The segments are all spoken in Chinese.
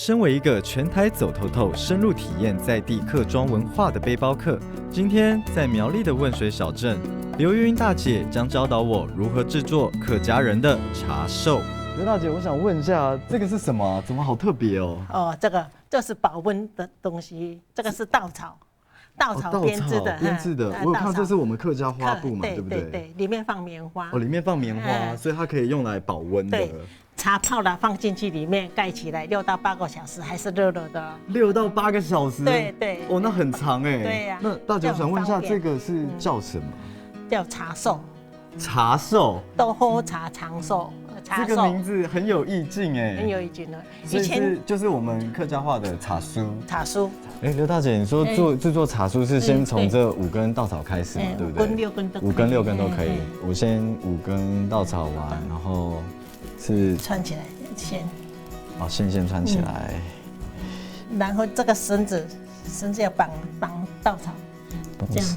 身为一个全台走透透、深入体验在地客庄文化的背包客，今天在苗栗的汶水小镇，刘云大姐将教导我如何制作客家人的茶寿。刘大姐，我想问一下，这个是什么？怎么好特别哦？哦，这是保温的东西，这个是稻草。稻草编织的，编织的，我有看这是我们客家花布嘛，对不对？对，里面放棉花。哦，里面放棉花，所以它可以用来保温的。对，茶泡了放进去里面盖起来，6到8个小时还是热热的。6到8个小时。对。哦，那很长哎。对呀。那大姐，我想问一下，这个是叫什么？叫茶寿。茶寿。都喝茶长寿。这个名字很有意境哎，很有意境的。以前就是我们客家话的茶酥。茶酥。刘大姐，你说制作茶酥是先从这5根稻草开始嘛，对不对？5根6根都可以。5根6根都可以。我先5根稻草完，然后是穿起来先。哦，先穿起来。然后这个绳子要绑稻草，这样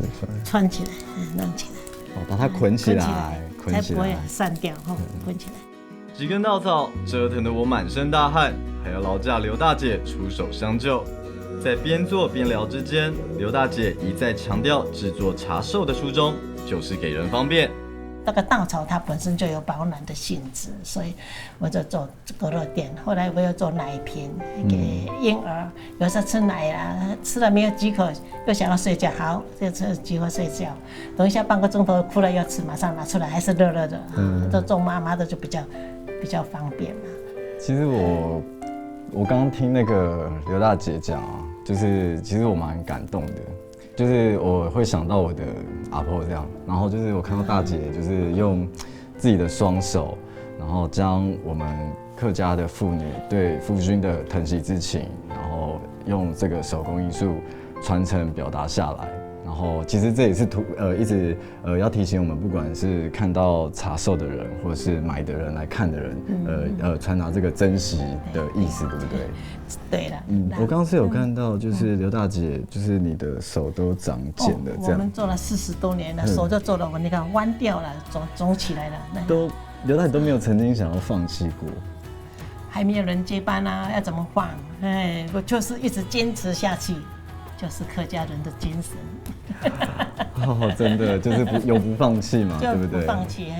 穿起来，弄起来。哦，把它捆起来，才不会散掉哈，捆起来。几根稻草折腾得我满身大汗，还要劳驾刘大姐出手相救。在边做边聊之间，刘大姐一再强调制作茶寿的初衷就是给人方便。这个稻草它本身就有保暖的性质，所以我就做隔热垫。后来我又做奶瓶给婴儿，有时候吃奶啊，吃了没有几口又想要睡觉，好，就吃几口睡觉。等一下半个钟头哭了要吃，马上拿出来还是热热的。这做妈妈的就比较方便嘛。其实我刚刚听那个刘大姐讲啊，就是其实我蛮感动的。就是我会想到我的阿婆这样，然后就是我看到大姐就是用自己的双手，然后将我们客家的妇女对夫君的疼惜之情，然后用这个手工艺术传承表达下来。然后其实这也是一直要提醒我们，不管是看到茶寿的人，或者是买的人来看的人，传达这个珍惜的意思，对不对？对了。我刚刚是有看到，就是刘大姐，就是你的手都长茧了，这样。我们做了40多年了，手就做了，你看弯掉了，肿起来了。刘大姐都没有曾经想要放弃过。还没有人接班啊，要怎么放？我就是一直坚持下去。就是客家人的精神，真的就是不放弃嘛，对不对？不放弃，